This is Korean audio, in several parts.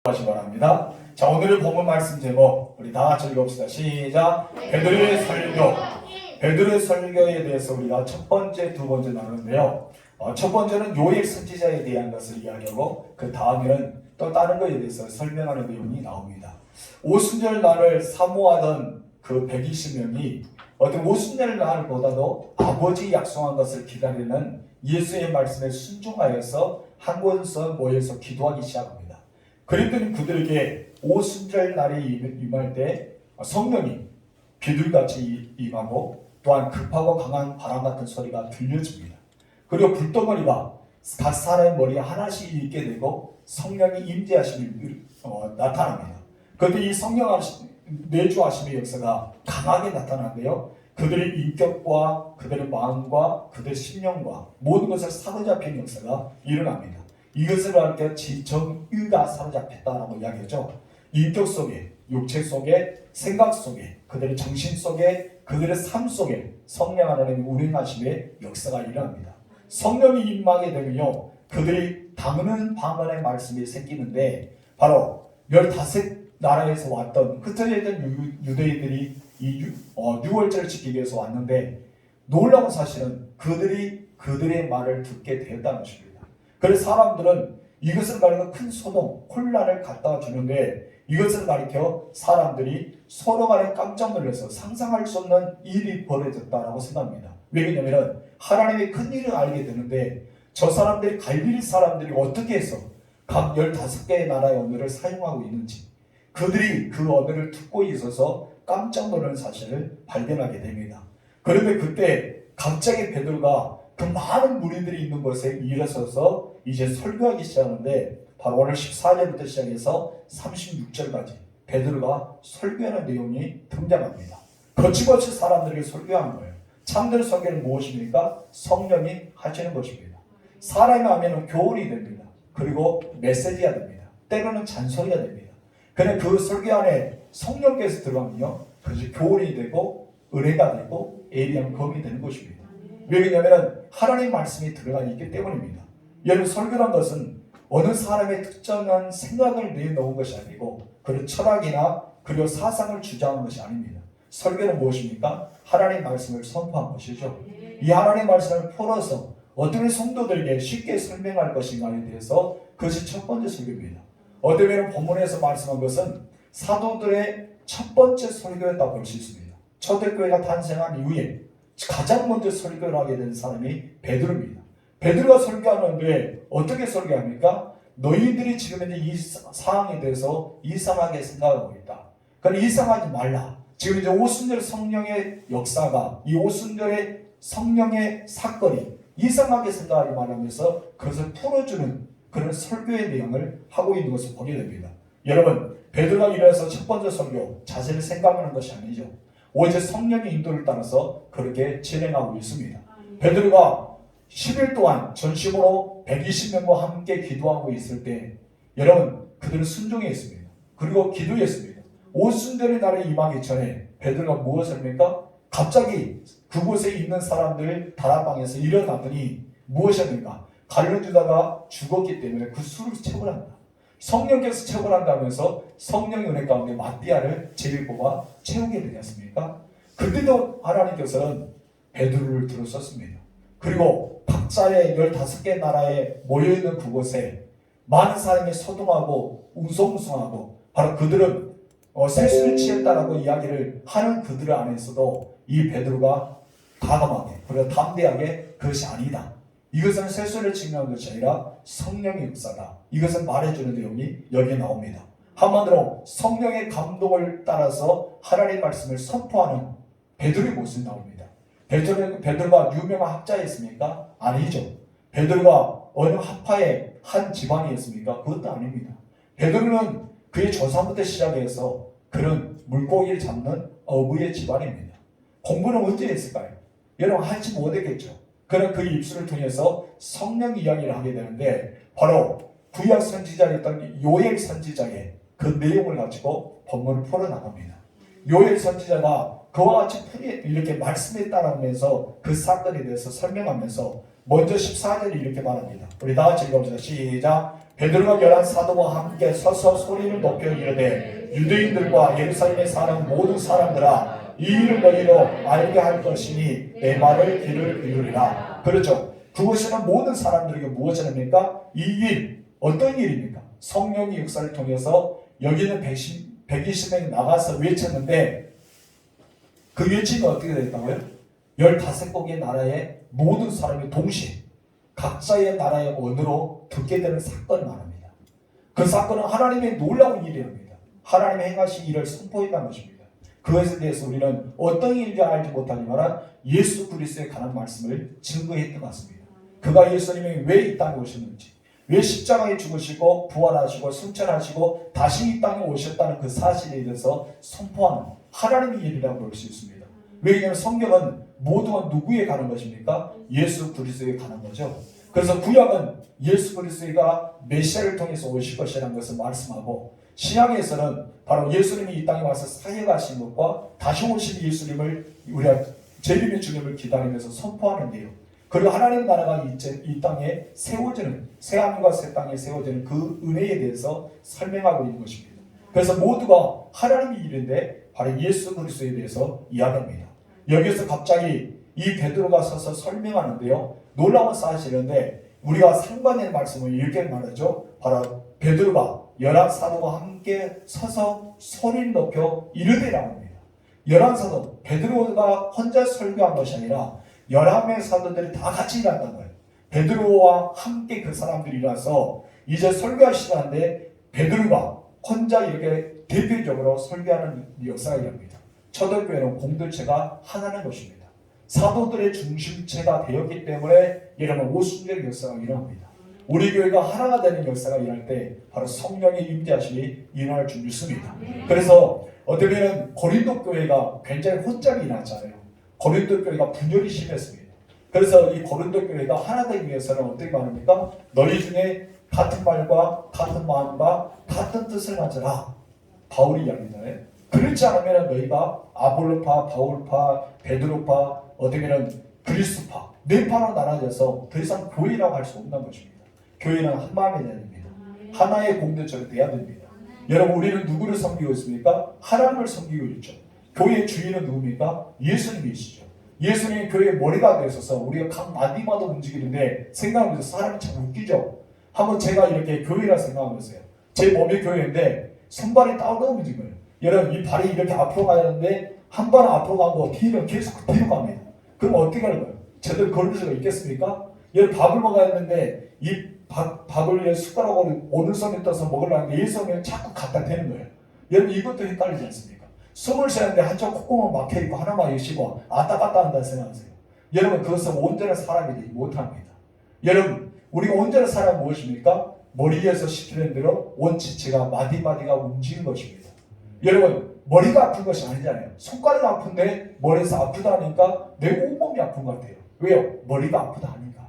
하시기 바랍니다. 자, 오늘의 본문 말씀 제목 우리 다 같이 읽읍시다. 시작. 베드로의 설교. 베드로의 설교에 대해서 우리가 첫 번째, 두 번째 나누는데요. 첫 번째는 요엘 선지자에 대한 것을 이야기하고 그 다음에는 또 다른 것에 대해서 설명하는 내용이 나옵니다. 오순절 날을 사모하던 그 120명이 어떤 오순절 날보다도 아버지 약속한 것을 기다리는 예수의 말씀에 순종하여서 한 곳에서 모여서 기도하기 시작합니다. 그랬더니 그들에게 오순절 날이 임할 때 성령이 비둘기같이 임하고 또한 급하고 강한 바람 같은 소리가 들려집니다. 그리고 불덩어리가 각 사람의 머리에 하나씩 있게 되고 성령이 임재하심이 나타납니다. 그런데 이 성령 내주하심의 역사가 강하게 나타나는데요. 그들의 인격과 그들의 마음과 그들의 심령과 모든 것을 사로잡힌 역사가 일어납니다. 이것을 가르쳐 지정의가 사로잡혔다라고 이야기하죠. 인격 속에, 육체 속에, 생각 속에, 그들의 정신 속에, 그들의 삶 속에 성령 하나님의 운행하심의 역사가 일어납니다. 성령이 임하게 되면요, 그들이 담는 방언의 말씀이 생기는데 바로 15나라에서 왔던 흩어져 있던 유대인들이 이 6월절을 지키기 위해서 왔는데 놀라운 사실은 그들의 말을 듣게 되었다는 것입니다. 그래서 사람들은 이것을 가리켜 큰 소동, 혼란을 갖다 주는데 이것을 가리켜 사람들이 서로 간에 깜짝 놀라서 상상할 수 없는 일이 벌어졌다라고 생각합니다. 왜냐하면 하나님의 큰 일을 알게 되는데 저 사람들이 갈릴리 사람들이 어떻게 해서 각 15개의 나라의 언어를 사용하고 있는지 그들이 그 언어를 듣고 있어서 깜짝 놀라는 사실을 발견하게 됩니다. 그런데 그때 갑자기 베드로가 그 많은 무리들이 있는 곳에 일어서서 이제 설교하기 시작하는데 바로 오늘 14절부터 시작해서 36절까지 베드로가 설교하는 내용이 등장합니다. 거침없이 사람들에게 설교하는 거예요. 참된 설교는 무엇입니까? 성령이 하시는 것입니다. 사람이 하면 교훈이 됩니다. 그리고 메시지가 됩니다. 때로는 잔소리가 됩니다. 그런데 그 설교 안에 성령께서 들어가면요, 그것이 교훈이 되고 은혜가 되고 예리한 검이 되는 것입니다. 왜냐하면 하나님의 말씀이 들어가 있기 때문입니다. 여러분, 설교란 것은 어느 사람의 특정한 생각을 내놓은 것이 아니고 그런 철학이나 그리고 사상을 주장하는 것이 아닙니다. 설교는 무엇입니까? 하나님의 말씀을 선포한 것이죠. 이 하나님의 말씀을 풀어서 어떻게 성도들에게 쉽게 설명할 것인가에 대해서 그것이 첫 번째 설교입니다. 어쩌면 본문에서 말씀한 것은 사도들의 첫 번째 설교였다고 볼 수 있습니다. 초대교회가 탄생한 이후에 가장 먼저 설교를 하게 된 사람이 베드로입니다. 베드로가 설교하는데 어떻게 설교합니까? 너희들이 지금 현재 이 상황에 대해서 이상하게 생각하고 있다. 그러니까 이상하지 말라. 지금 이제 오순절 성령의 역사가 이 오순절의 성령의 사건이 이상하게 생각하지 말하면서 그것을 풀어주는 그런 설교의 내용을 하고 있는 것을 보게 됩니다. 여러분, 베드로가 일어나서 첫 번째 설교 자세를 생각하는 것이 아니죠. 오직 성령의 인도를 따라서 그렇게 진행하고 있습니다. 베드로가 10일 동안 전심으로 120명과 함께 기도하고 있을 때 여러분, 그들은 순종했습니다. 그리고 기도했습니다. 오순절의 날에 임하기 전에 베드로가 무엇을 합니까? 갑자기 그곳에 있는 사람들 다락방에서 일어나더니 무엇이 합니까? 갈려주다가 죽었기 때문에 그 술을 채우란다. 성령께서 채우란다면서 성령의 은혜 가운데 마띠아를 제일 뽑아 채우게 되지 않습니까? 그때도 하나님께서는 베드로를 들어섰습니다. 그리고 각자의 15개 나라에 모여있는 그곳에 많은 사람이 소동하고 웅성웅성하고 바로 그들은 세수를 취했다라고 이야기를 하는 그들 안에서도 이 베드로가 과감하게 그리고 담대하게 그것이 아니다. 이것은 세수를 증명한 것이 아니라 성령의 역사다. 이것을 말해주는 내용이 여기에 나옵니다. 한마디로 성령의 감동을 따라서 하나님의 말씀을 선포하는 베드로의 모습이 나옵니다. 베드로가 유명한 학자였습니까? 아니죠. 베드로가 어느 학파의 한 집안이었습니까? 그것도 아닙니다. 베드로는 그의 조상부터 시작해서 그런 물고기를 잡는 어부의 집안입니다. 공부는 언제 했을까요? 여러분, 하지 못했겠죠. 그런 그 입술을 통해서 성령 이야기를 하게 되는데 바로 구약 선지자였던 요엘 선지자의 그 내용을 가지고 본문을 풀어나갑니다. 요엘 선지자가 그와 같이 이렇게 말씀에 따라오면서 그 사건에 대해서 설명하면서 먼저 14절이 이렇게 말합니다. 우리 다 같이 읽어보자. 시작. 베드로가 열한 사도와 함께 서서 소리를 높여 이르되 유대인들과 예루살렘에 사는 모든 사람들아 이 일을 너희로 알게 할 것이니 내 말을 귀를 기울이라. 그렇죠. 그것은 모든 사람들에게 무엇을 합니까? 이 일, 어떤 일입니까? 성령의 역사를 통해서 여기는 120명이 나가서 외쳤는데 그 외침이 어떻게 됐다고요? 15개의 나라의 모든 사람이 동시에 각자의 나라의 언어로 듣게 되는 사건을 말합니다. 그 사건은 하나님의 놀라운 일이랍니다. 하나님의 행하신 일을 선포했다는 것입니다. 그것에 대해서 우리는 어떤 일인지 알지 못하지만 예수 그리스도에 관한 말씀을 증거했던 것 같습니다. 그가 예수님이 왜 이 땅에 오셨는지, 왜 십자가에 죽으시고 부활하시고 승천하시고 다시 이 땅에 오셨다는 그 사실에 대해서 선포하는 하나님의 일이라고 볼 수 있습니다. 왜냐하면 성경은 모두가 누구에 관한 것입니까? 예수 그리스도에 관한 거죠. 그래서 구약은 예수 그리스도가 메시아를 통해서 오실 것이라는 것을 말씀하고, 신약에서는 바로 예수님이 이 땅에 와서 사역하신 것과 다시 오실 예수님을 우리가 재림의 주님을 기다리면서 선포하는데요. 그리고 하나님 나라가 이 땅에 세워지는, 새하늘과 새 땅에 세워지는 그 은혜에 대해서 설명하고 있는 것입니다. 그래서 모두가 하나님의 일인데 바로 예수 그리스도에 대해서 이야기합니다. 여기서 갑자기 이 베드로가 서서 설명하는데요. 놀라운 사실인데 우리가 상반의 말씀을 이렇게 말하죠. 바로 베드로가 11사도와 함께 서서 소리를 높여 이르되라고 합니다. 11사도, 베드로가 혼자 설교한 것이 아니라 11명의 사도들이 다 같이 일한다는 거예요. 베드로와 함께 그 사람들이 일어나서 이제 설교하시는데 베드로가 혼자 이렇게 대표적으로 설교하는 역사가 일어납니다. 초대교회는 공동체가 하나는 것입니다. 사도들의 중심체가 되었기 때문에 여러분 오순절 역사가 일어납니다. 우리 교회가 하나가 되는 역사가 일어날 때 바로 성령의 임재하심이 일어날 줄 믿습니다. 그래서 어떻게 보면 고린도 교회가 굉장히 혼잡이 일어났잖아요. 고린도 교회가 분열이 심했습니다. 그래서 이 고린도 교회가 하나 되기 위해서는 어떻게 말합니까? 너희 중에 같은 말과 같은 마음과 같은 뜻을 가져라. 바울이 이야기잖아요. 그렇지 않으면 너희가 아볼로파, 바울파, 베드로파, 어떻게 보면 그리스도파, 네 파로 나눠져서 더 이상 교회라고 할 수 없는 것입니다. 교회는 한 마음이 되야 됩니다. 하나의 공동체가 되어야 됩니다. 여러분 우리는 누구를 섬기고 있습니까? 하나님을 섬기고 있죠. 교회의 주인은 누굽니까? 예수님이시죠. 예수님이 교회의 머리가 되셔서 우리가 각 마디마다 움직이는데 생각하면서 사람이 참 웃기죠. 한번 제가 이렇게 교회라 생각하면서요. 제 몸이 교회인데 손발이 따로 움직여요. 여러분 이 발이 이렇게 앞으로 가야 하는데 한 발은 앞으로 가고 뒤는 계속 뒤로 갑니다. 그럼 어떻게 하는 거예요? 제대로 걸을 수가 있겠습니까? 여러분 밥을 먹어야 하는데 이 밥을 숟가락으로 오른손에 떠서 먹으려는데 이 손에 자꾸 갖다 대는 거예요. 여러분 이것도 헷갈리지 않습니까? 숨을 쉬는데 한쪽 콧구멍 막혀있고 하나만 여시고 왔다 갔다 한다 생각하세요. 여러분 그것은 온전한 사람이 되지 못합니다. 여러분 우리가 온전한 사람은 무엇입니까? 머리에서 시키는 대로 온 지체가 마디마디가 움직이는 것입니다. 여러분 머리가 아픈 것이 아니잖아요. 손가락이 아픈데 머리에서 아프다니까 내 온몸이 아픈 것 같아요. 왜요? 머리가 아프다 하니까.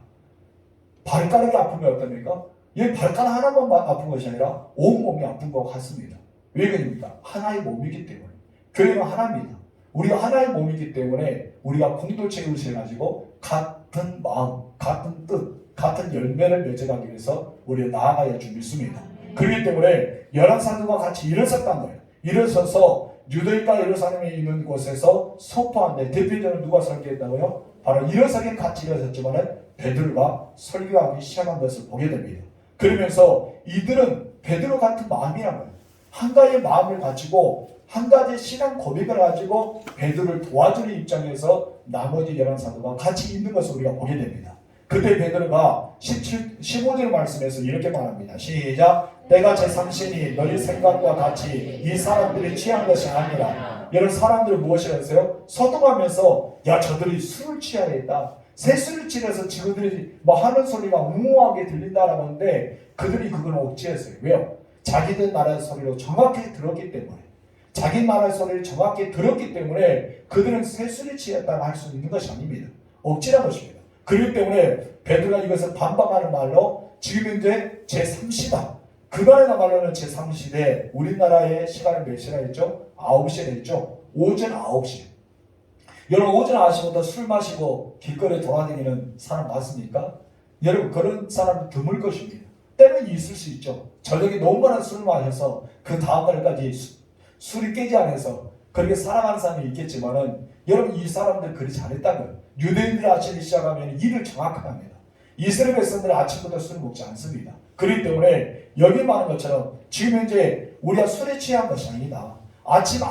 발가락이 아프면 어떻습니까? 이 발가락 하나만 아픈 것이 아니라 온몸이 아픈 것 같습니다. 왜 그럽니까? 하나의 몸이기 때문에. 교회는 하나입니다. 우리가 하나의 몸이기 때문에 우리가 공동체 의식을 가지고 같은 마음, 같은 뜻, 같은 열매를 맺어가기 위해서 우리가 나아가야 줄 믿습니다. 그렇기 때문에 11사도가 같이 일어섰단 거예요. 일어서서 유대인과 예루살렘에 있는 곳에서 선포하는데 대표적으로 누가 설교했다고요? 바로 일어서긴 같이 일어섰지만 베드로가 설교하기 시작한 것을 보게 됩니다. 그러면서 이들은 베드로 같은 마음이란 거예요. 한 가지의 마음을 가지고 한 가지 신앙 고백을 가지고 베드로를 도와주는 입장에서 나머지 11사도가 같이 있는 것을 우리가 보게 됩니다. 그때 베드로가 15절 말씀에서 이렇게 말합니다. 시작. 내가 제3신이 너희 생각과 같이 이 사람들이 취한 것이 아니라. 이런 사람들은 무엇이라 했어요? 서동하면서 야 저들이 술을 취하여 있다. 새술을 취해서 지그들이 뭐 하는 소리가 웅웅하게 들린다라고 하는데 그들이 그걸 억지했어요. 왜요? 자기들 나라의 소리로 정확히 들었기 때문에. 자기 나라의 소리를 정확히 들었기 때문에 그들은 새술이 취했다고 할 수 있는 것이 아닙니다. 억지란 것입니다. 그렇기 때문에 베드로가 이것을 반박하는 말로 지금 현재 제3시다. 그날의 말로는 제3시대 우리나라의 시간은 몇 시라 했죠? 9시에 했죠? 오전 9시. 여러분 오전 9시부터 술 마시고 길거리에 돌아다니는 사람 맞습니까? 여러분 그런 사람은 드물 것입니다. 때는 있을 수 있죠. 저녁에 너무 많은 술을 마셔서 그 다음날까지 술이 깨지 않아서 그렇게 살아가는 사람이 있겠지만은 여러분 이 사람들 그렇지 않았다고요. 유대인들 아침에 시작하면 일을 정확하게 합니다. 이스라엘 백성들은 아침부터 술을 먹지 않습니다. 그렇기 때문에 여기 말한 것처럼 지금 현재 우리가 술에 취한 것이 아니다. 아침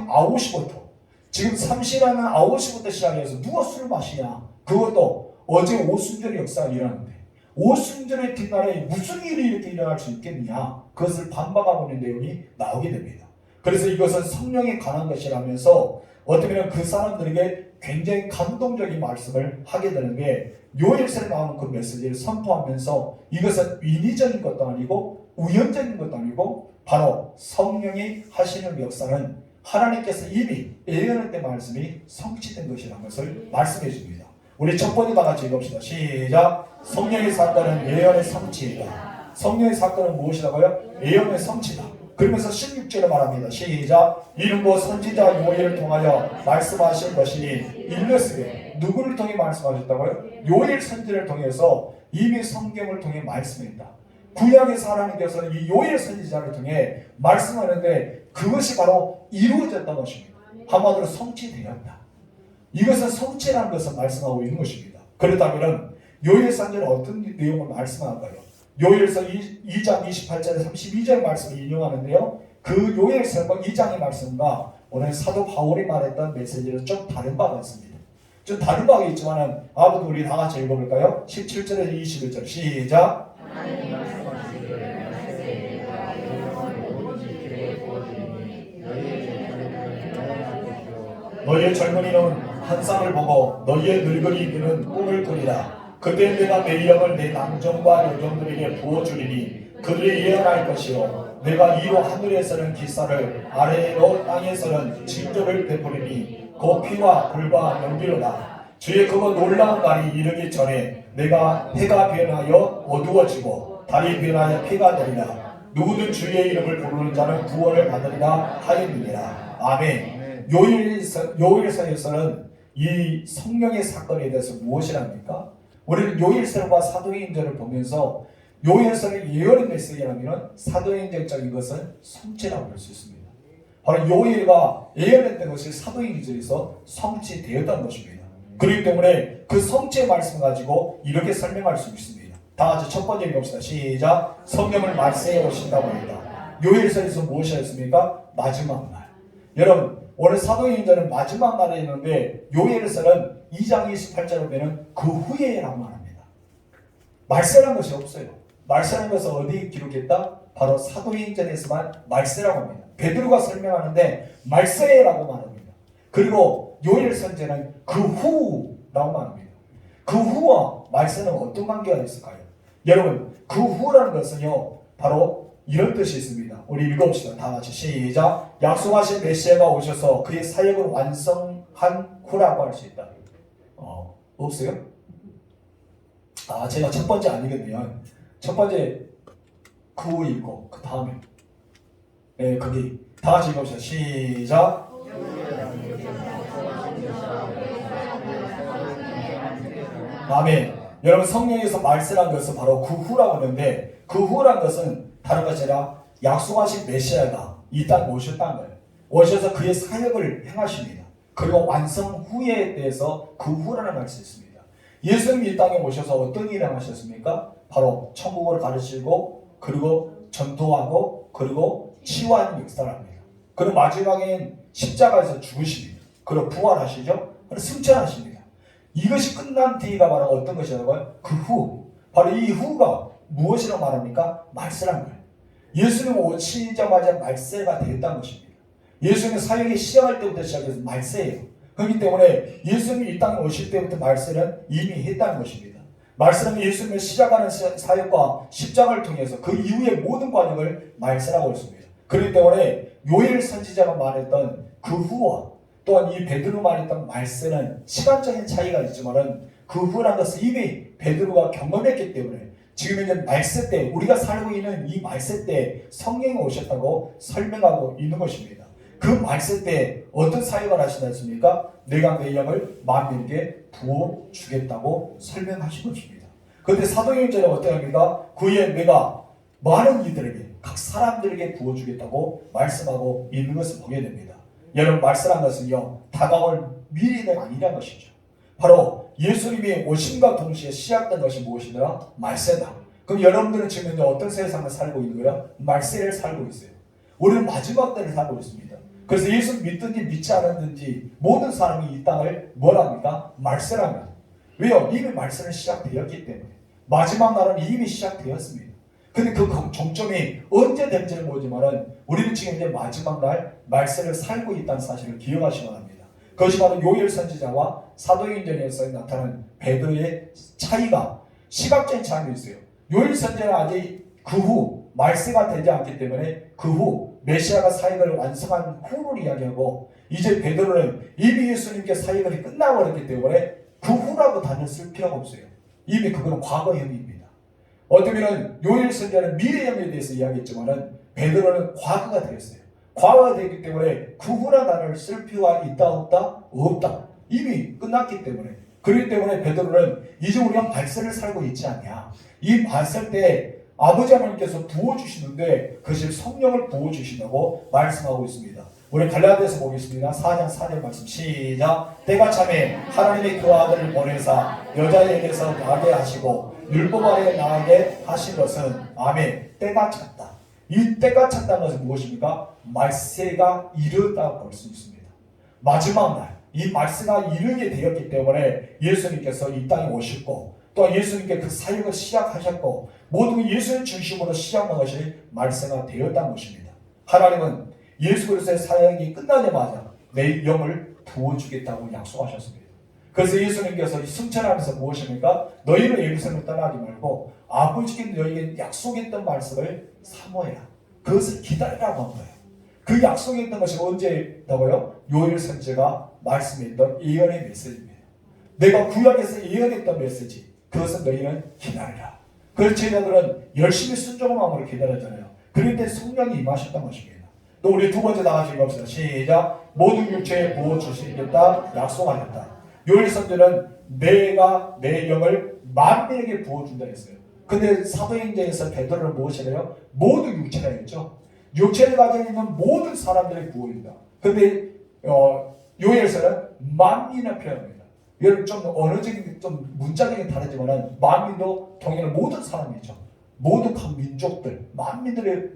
9시부터 지금 3시라는 9시부터 시작해서 누가 술을 마시냐. 그것도 어제 오순절의 역사가 일어났는데 오순절의 뒷날에 무슨 일이 이렇게 일어날 수 있겠느냐. 그것을 반박하고 있는 내용이 나오게 됩니다. 그래서 이것은 성령에 관한 것이라면서 어떻게 보면 그 사람들에게 굉장히 감동적인 말씀을 하게 되는 게 요엘서에 나오는 그 메시지를 선포하면서 이것은 인위적인 것도 아니고 우연적인 것도 아니고 바로 성령이 하시는 역사는 하나님께서 이미 예언할 때 말씀이 성취된 것이라는 것을 말씀해 줍니다. 우리 첫 번째 다 같이 읽읍시다. 시작. 성령의 사건은 예언의 성취이다. 성령의 사건은 무엇이라고요? 예언의 성취다. 그러면서 16절에 말합니다. 시작. 이는 뭐 선지자 요엘을 통하여 말씀하신 것이니 일렀으되 누구를 통해 말씀하셨다고요? 요엘 선지자를 통해서 이미 성경을 통해 말씀했다. 구약에서 하나님께서는 이 요엘 선지자를 통해 말씀하는데 그것이 바로 이루어졌던 것입니다. 한마디로 성취되었다. 이것은 성취라는 것을 말씀하고 있는 것입니다. 그렇다면 요엘 선지자는 어떤 내용을 말씀할까요? 요엘서 2장 28절에 32절 말씀을 인용하는데요. 그 요엘서 2장의 말씀과 오늘 사도 바울이 말했던 메시지는 좀 다른 바가 있습니다. 좀 다른 바가 있지만 아무튼 우리 다 같이 읽어볼까요? 17절에서 21절 시작. 너희의 젊은이는 환상을 보고 너희의 늙은이는 꿈을 꾸리라. 그때 내가 내 영을 내 남종과 여종들에게 부어주리니 그들이 예언할 것이요 내가 이로 하늘에서는 기사를 아래로 땅에서는 징조를 베푸리니 그 피와 불과 연기로다. 주의 그거 놀라운 날이 이르기 전에 내가 해가 변하여 어두워지고 달이 변하여 피가 되리라. 누구든 주의 이름을 부르는 자는 구원을 받으리라 하였느니라. 아멘. 요일서에서는 이 성령의 사건에 대해서 무엇이랍니까? 우리는 요일서와 사도행전을 보면서 요일서는 예언의 메시지라면 사도행전적인 것은 성취라고 할 수 있습니다. 바로 요일과 예언했던 것이 사도행전에서 성취되었다는 것입니다. 그렇기 때문에 그 성취의 말씀 가지고 이렇게 설명할 수 있습니다. 다 같이 첫 번째 읽읍시다. 시작. 성령을 말세에 오신다고 합니다. 요일서에서 무엇이 했습니까? 마지막 날. 여러분 오늘 사도행전은 마지막 날에 있는데 요엘서는 2장 28절을 보면 그 후에라고 말합니다. 말세라는 것이 없어요. 말세라는 것은 어디에 기록했다? 바로 사도행전에서만 말세라고 합니다. 베드로가 설명하는데 말세라고 말합니다. 그리고 요엘 선지자는 그 후라고 말합니다. 그 후와 말세는 어떤 관계가 있을까요? 여러분 그 후라는 것은요 바로 이런 뜻이 있습니다. 우리 읽어봅시다. 다 같이 시작. 약속하신 메시아가 오셔서 그의 사역을 완성한 후라고 할 수 있다. 없어요? 제가 첫 번째 아니겠네요. 첫 번째 그 후에 있고 그 다음에 거기 다 같이 읽어봅시다. 시작. 아멘. 여러분 성령에서 말세란 것은 바로 그 후라고 하는데 그 후란 것은 다른 것이 아니라 약속하신 메시아가 이 땅에 오셨다는 거예요. 오셔서 그의 사역을 행하십니다. 그리고 완성 후에 대해서 그 후라는 할 수 있습니다. 예수님이 이 땅에 오셔서 어떤 일을 하셨습니까? 바로 천국을 가르치고 그리고 전도하고 그리고 치유하는 역사를 합니다. 그리고 마지막엔 십자가에서 죽으십니다. 그리고 부활하시죠. 그리고 승천하십니다. 이것이 끝난 뒤가 바로 어떤 것이라고요? 그 후. 바로 이 후가 무엇이라고 말합니까? 말세라는 거예요. 예수님 오시자마자 말세가 됐다는 것입니다. 예수님 사역이 시작할 때부터 시작해서 말세예요. 그렇기 때문에 예수님이 이 땅에 오실 때부터 말세는 이미 했다는 것입니다. 말세는 예수님을 시작하는 사역과 십자가를 통해서 그 이후의 모든 과정을 말세라고 했습니다. 그렇기 때문에 요엘 선지자가 말했던 그 후와 또한 이 베드로 말했던 말세는 시간적인 차이가 있지만은 그 후라는 것은 이미 베드로가 경험했기 때문에 지금 현재 말세 때 우리가 살고 있는 이 말세 때 성령이 오셨다고 설명하고 있는 것입니다. 그 말세 때 어떤 사역을 하시다 했습니까? 내가 내 영을 만민에게 부어 주겠다고 설명하신 것입니다. 그런데 사도행전에 어떻게 합니까? 그에 내가 많은 이들에게 각 사람들에게 부어주겠다고 말씀하고 있는 것을 보게 됩니다. 여러분 말씀한 것은요 다가올 미래가 아니라는 것이죠. 바로 예수님이 오심과 동시에 시작된 것이 무엇이더라? 말세다. 그럼 여러분들은 지금 어떤 세상을 살고 있는 거야? 말세를 살고 있어요. 우리는 마지막 때를 살고 있습니다. 그래서 예수 믿든지 믿지 않았든지 모든 사람이 이 땅을 뭐랍니까? 말세랍니다. 왜요? 이미 말세는 시작되었기 때문에. 마지막 날은 이미 시작되었습니다. 근데 그 종점이 언제 된지는 모르지만 우리는 지금 이제 마지막 날 말세를 살고 있다는 사실을 기억하시기 바랍니다. 그것이 바로 요엘 선지자와 사도행전에서 나타난 베드로의 차이가 시각적인 차이가 있어요. 요엘 선지자는 아직 그 후 말세가 되지 않기 때문에 그 후 메시아가 사역을 완성한 후를 이야기하고 이제 베드로는 이미 예수님께 사역이 끝나버렸기 때문에 그 후라고 단을 쓸 필요가 없어요. 이미 그거는 과거형입니다. 어쩌면 요엘 선지자는 미래형에 대해서 이야기했지만 베드로는 과거가 되었어요. 과거가 되기 때문에 그 후라 단어를 쓸 필요가 있다 없다? 없다. 이미 끝났기 때문에. 그렇기 때문에 베드로는 이제 우리가 말세를 살고 있지 않냐. 이 말세 때 아버지 하나님께서 부어주시는데 그것이 성령을 부어주신다고 말씀하고 있습니다. 우리 갈라디아서 보겠습니다. 4장 4절 말씀 시작. 때가 참에 하나님의 그 아들을 보내사 여자에게서 나게 하시고 율법 아래 나게 하신 것은 아멘. 때가 찼다. 이 때가 찼다는 것은 무엇입니까? 말세가 이르렀다고 볼 수 있습니다. 마지막 날 이 말세가 이르게 되었기 때문에 예수님께서 이 땅에 오셨고 또 예수님께 그 사역을 시작하셨고 모든 예수를 중심으로 시작한 것이 말세가 되었다는 것입니다. 하나님은 예수 그리스도의 사역이 끝나자마자 내 영을 부어주겠다고 약속하셨습니다. 그래서 예수님께서 승천하면서 무엇입니까? 너희는 예루살렘을 떠나지 말고 아버지께 너희에게 약속했던 말씀을 사모해라. 그것을 기다리라고 한 거예요. 그 약속했던 것이 언제다고요? 요엘 선지자가 말씀했던 예언의 메시지입니다. 내가 구약에서 예언했던 메시지, 그것은 너희는 기다리라. 그래서 제자들은 열심히 순종한 마음으로 기다렸잖아요. 그런데 성령이 임하셨던 것입니다. 또 우리 두 번째 나가시 읽읍시다. 시작. 모든 육체에 부어주시겠다 약속하셨다. 요엘 선지자는 내가 내 영을 만민에게 부어준다 했어요. 근데 사도행전에서 베드로를 무엇이래요? 모든 육체라 했죠. 육체를 가지고 있는 모든 사람들이 부어준다. 근데 요엘서는 만민을 표현합니다. 이건 좀 언어적인 좀 문자적인 다르지만 만민도 동일한 모든 사람이죠. 모든 각 민족들 만민들의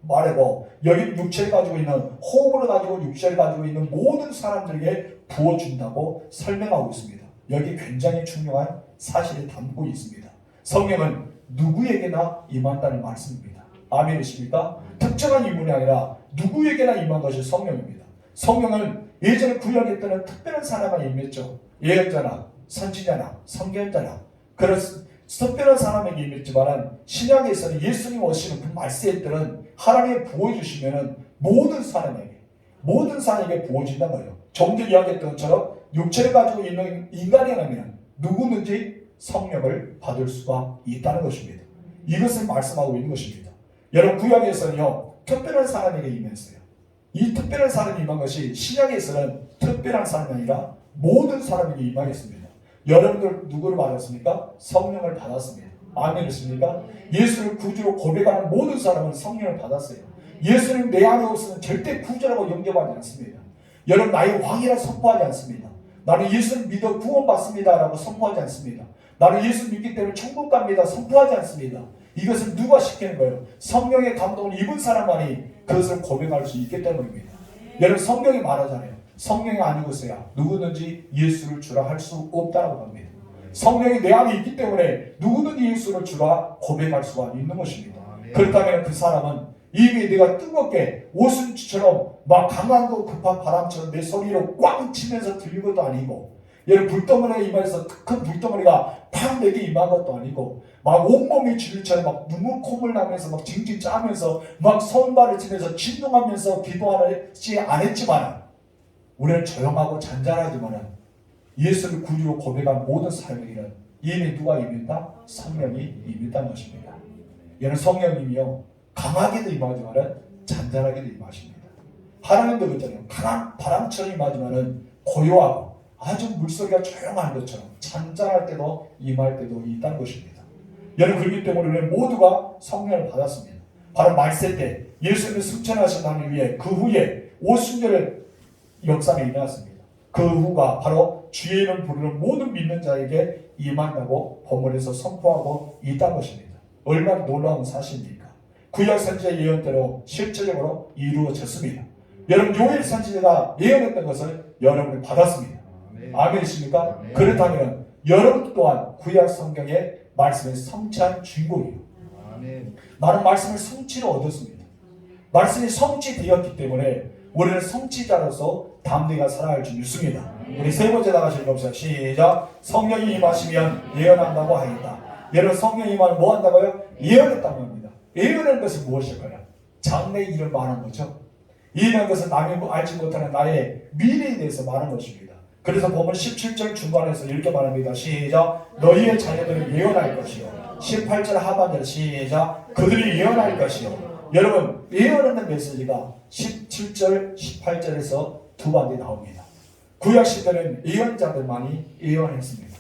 말하고 여기 육체를 가지고 있는 호흡을 가지고 육체를 가지고 있는 모든 사람들에게 부어준다고 설명하고 있습니다. 여기 굉장히 중요한 사실을 담고 있습니다. 성령은 누구에게나 임한다는 말씀입니다. 아멘이십니까? 특정한 인물이 아니라 누구에게나 임한 것이 성령입니다. 성령은 예전에 구약에 때는 특별한 사람만 임했죠. 예언자나 선지자나 선견자나 그런 특별한 사람에게 임했지만 신약에서는 예수님 오시는 그 말세 때는 하나님이 부어주시면 모든 사람에게 부어진다는 거예요. 좀 전에 이야기했던 것처럼 육체를 가지고 있는 인간이라면 누구든지 성령을 받을 수가 있다는 것입니다. 이것을 말씀하고 있는 것입니다. 여러분 구약에서는요 특별한 사람에게 임했어요. 이 특별한 사람이 임한 것이 신약에서는 특별한 사람이 아니라 모든 사람에게 임하겠습니다. 여러분들 누구를 받았습니까? 성령을 받았습니다. 아멘이십니까? 예수를 구주로 고백하는 모든 사람은 성령을 받았어요. 예수님 내 안에 없으면 절대 구주라고 영접하지 않습니다. 여러분 나의 왕이라 선포하지 않습니다. 나는 예수를 믿어 구원받습니다 라고 선포하지 않습니다. 나는 예수 믿기 때문에 천국 갑니다 선포하지 않습니다. 이것을 누가 시키는 거예요? 성령의 감동을 입은 사람만이 그것을 고백할 수 있기 때문입니다. 여러분 성경이 말하잖아요. 성령이 아니고서야 누구든지 예수를 주라 할 수 없다고 합니다. 성령이 내 안에 있기 때문에 누구든지 예수를 주라 고백할 수가 있는 것입니다. 그렇다면 그 사람은 이미 내가 뜨겁게 오순지처럼 막 강한도 급한 바람처럼 내 소리로 꽝 치면서 들린 것도 아니고 여러분 불덩어리에 임해서 큰 불덩어리가 팍 내게 임한 것도 아니고 막 온몸이 진리처럼 막 눈물 콧물 나면서 막 징징 짜면서 막 손발을 치면서 진동하면서 기도하지 않았지만 우리는 조용하고 잔잔하지만 예수를 구주로 고백한 모든 사람에게는 이미 누가 임했다? 성령이 임했다는 것입니다. 여러분 성령님이요 강하게도 임하지만 잔잔하게도 임하십니다. 하나님도 그렇잖아요. 강한 바람처럼 임하지만 고요하고 아주 물소리가 조용한 것처럼 잔잔할 때도 임할 때도 있다는 것입니다. 여러분, 그렇기 때문에 우리는 모두가 성령을 받았습니다. 바로 말세 때 예수님이 승천하신 하나님 위에 그 후에 오순절의 역사가 일어났습니다. 그 후가 바로 주의 이름을 부르는 모든 믿는 자에게 임한다고 본문에서 선포하고 있다는 것입니다. 얼마나 놀라운 사실입니까? 구약 선지자의 예언대로 실제적으로 이루어졌습니다. 여러분, 요엘 선지자가 예언했던 것을 여러분이 받았습니다. 아멘이십니까? 그렇다면 여러분 또한 구약 성경의 말씀을 성취한 주인공이에요. 나는 말씀을 성취로 얻었습니다. 말씀이 성취되었기 때문에 우리는 성취자로서 담대가 살아갈 줄 믿습니다. 우리 세 번째 나가실 거 없어요. 시작. 성령이 임하시면 예언한다고 하였다. 여러분, 성령이 임하면 뭐 한다고요? 예언했다고 합니다. 예언하는 것은 무엇일까요? 장래의 일을 말하는 거죠. 예언하는 것은 남이 알지 못하는 나의 미래에 대해서 말하는 것입니다. 그래서 보면 17절 중간에서 이렇게 말합니다. 시작. 너희의 자녀들은 예언할 것이요. 18절 하반절 시작. 그들이 예언할 것이요. 여러분, 예언하는 메시지가 17절, 18절에서 두 번째 나옵니다. 구약 시대는 예언자들만이 예언했습니다.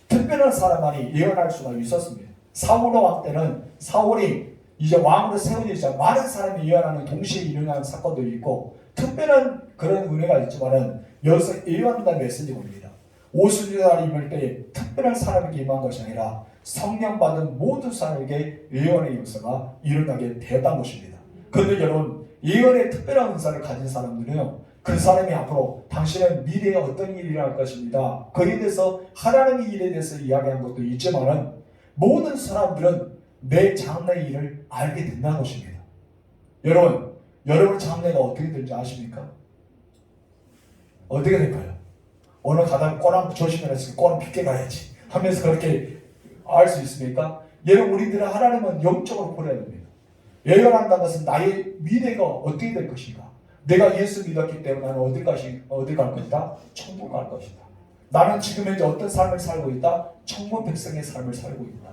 특별한 사람만이 예언할 수가 있었습니다. 사울 왕 때는 사울이 이제 왕으로 세워지자 많은 사람이 예언하는 동시에 일어나는 사건도 있고 특별한 그런 은혜가 있지만은 여기서 예언한다는 메시지가 옵니다. 오순절날이 임할 때 특별한 사람에게 임한 것이 아니라 성령 받은 모든 사람에게 예언의 역사가 일어나게 되었다는 것입니다. 그런데 여러분, 예언의 특별한 은사를 가진 사람들은요, 그 사람이 앞으로 당신은 미래에 어떤 일이 일어날 것입니다. 그에 대해서 하나님의 일에 대해서 이야기한 것도 있지만은 모든 사람들은 내 장래의 일을 알게 된다는 것입니다. 여러분 장래가 어떻게 될지 아십니까? 어떻게 될까요? 오늘 가다가 꼬랑 조심해서 꼬랑 빗게 가야지 하면서 그렇게 알 수 있습니까? 여러분, 우리들은 하나님은 영적으로 보려야 됩니다. 예언한다는 것은 나의 미래가 어떻게 될 것인가? 내가 예수 믿었기 때문에 나는 어디 갈 것이다? 천국 갈 것이다. 나는 지금 현재 어떤 삶을 살고 있다? 천국 백성의 삶을 살고 있다.